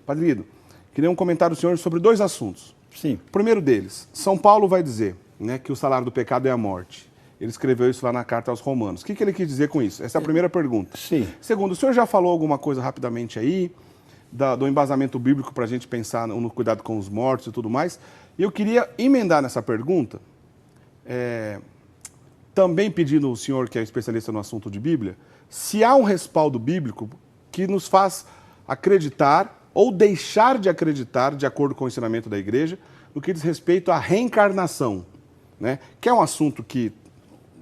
Padre Guido, queria um comentário do senhor sobre dois assuntos. Sim. O primeiro deles, São Paulo vai dizer, né, que o salário do pecado é a morte. Ele escreveu isso lá na carta aos Romanos. O que ele quis dizer com isso? Essa é a primeira pergunta. Sim. Segundo, o senhor já falou alguma coisa rapidamente aí, do embasamento bíblico para a gente pensar no cuidado com os mortos e tudo mais. E eu queria emendar nessa pergunta, também pedindo ao senhor, que é especialista no assunto de Bíblia, se há um respaldo bíblico que nos faz acreditar ou deixar de acreditar, de acordo com o ensinamento da igreja, no que diz respeito à reencarnação, né? Que é um assunto que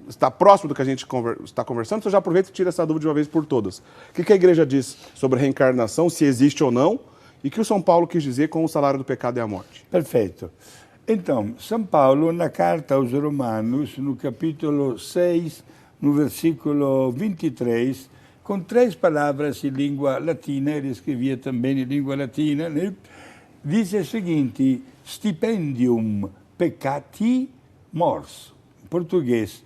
está próximo do que a gente está conversando, então eu já aproveito e tiro essa dúvida de uma vez por todas. O que a igreja diz sobre a reencarnação, se existe ou não, e o que o São Paulo quis dizer com o salário do pecado é a morte? Perfeito. Então, São Paulo, na carta aos Romanos, no capítulo 6, no versículo 23, com 3 palavras em língua latina, ele escrevia também em língua latina, né? Diz o seguinte: stipendium peccati mors. Em português,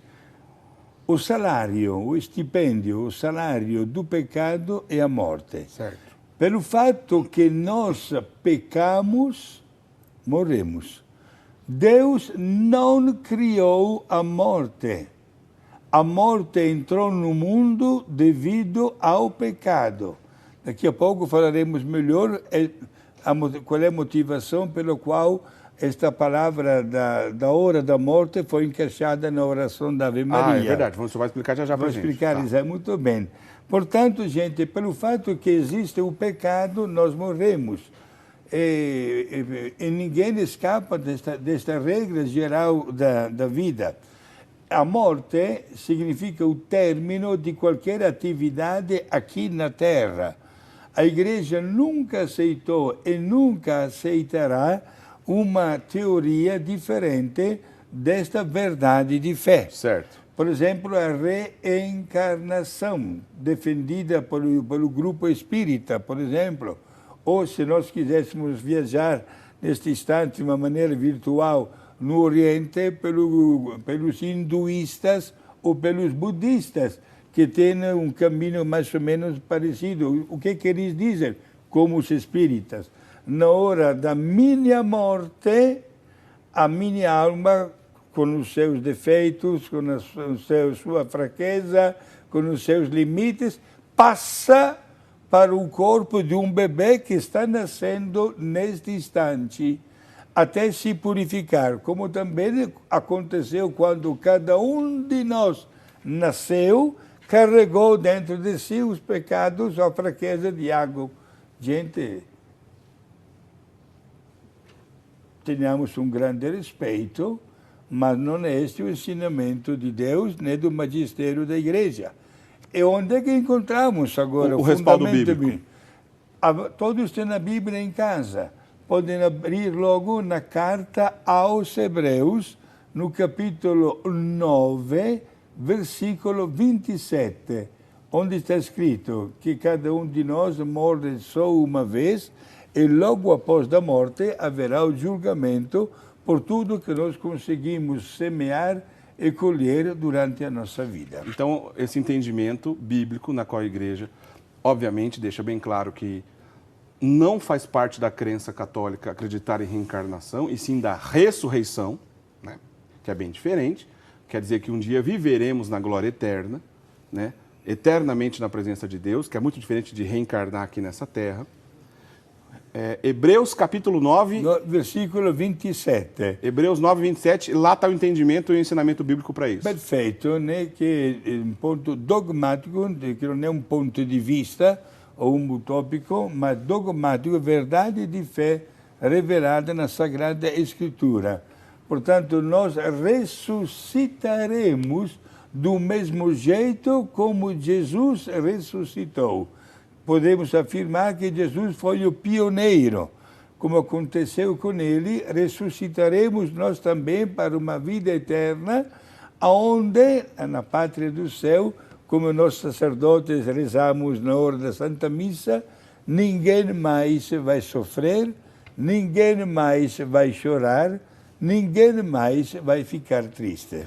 o salário, o stipendio, o salário do pecado é a morte. Certo. Pelo fato que nós pecamos, morremos. Deus não criou a morte. A morte entrou no mundo devido ao pecado. Daqui a pouco falaremos melhor qual é a motivação pela qual esta palavra da hora da morte foi encaixada na oração da Ave Maria. Ah, é verdade. Você vai explicar já para a gente. Vou explicar isso muito bem. Portanto, gente, pelo fato que existe o pecado, nós morremos. E ninguém escapa desta regra geral da vida. A morte significa o término de qualquer atividade aqui na Terra. A Igreja nunca aceitou e nunca aceitará uma teoria diferente desta verdade de fé. Certo. Por exemplo, a reencarnação, defendida pelo grupo espírita, por exemplo, ou se nós quiséssemos viajar neste instante de uma maneira virtual no Oriente, pelos hinduístas ou pelos budistas, que têm um caminho mais ou menos parecido. O que eles dizem, como os espíritas? Na hora da minha morte, a minha alma, com os seus defeitos, com a sua fraqueza, com os seus limites, passa para o corpo de um bebê que está nascendo neste instante, até se purificar, como também aconteceu quando cada um de nós nasceu, carregou dentro de si os pecados, a fraqueza de água. Gente, tenhamos um grande respeito, mas não é este o ensinamento de Deus, nem do magistério da Igreja. E onde é que encontramos agora o respaldo bíblico? Todos têm a Bíblia em casa. Podem abrir logo na carta aos Hebreus, no capítulo 9, versículo 27, onde está escrito que cada um de nós morre só uma vez e logo após a morte haverá o julgamento por tudo que nós conseguimos semear e colher durante a nossa vida. Então, esse entendimento bíblico na qual a igreja, obviamente, deixa bem claro que não faz parte da crença católica acreditar em reencarnação, e sim da ressurreição, né? Que é bem diferente. Quer dizer que um dia viveremos na glória eterna, né? Eternamente na presença de Deus, que é muito diferente de reencarnar aqui nessa terra. Hebreus capítulo 9... versículo 27. Hebreus 9, 27, lá está o entendimento e o ensinamento bíblico para isso. Perfeito, né? Que é um ponto dogmático, que não é um ponto de vista ou um utópico, mas dogmático, verdade de fé revelada na Sagrada Escritura. Portanto, nós ressuscitaremos do mesmo jeito como Jesus ressuscitou. Podemos afirmar que Jesus foi o pioneiro. Como aconteceu com ele, ressuscitaremos nós também para uma vida eterna, onde, na pátria do céu, como nós sacerdotes rezamos na hora da Santa Missa, ninguém mais vai sofrer, ninguém mais vai chorar, ninguém mais vai ficar triste.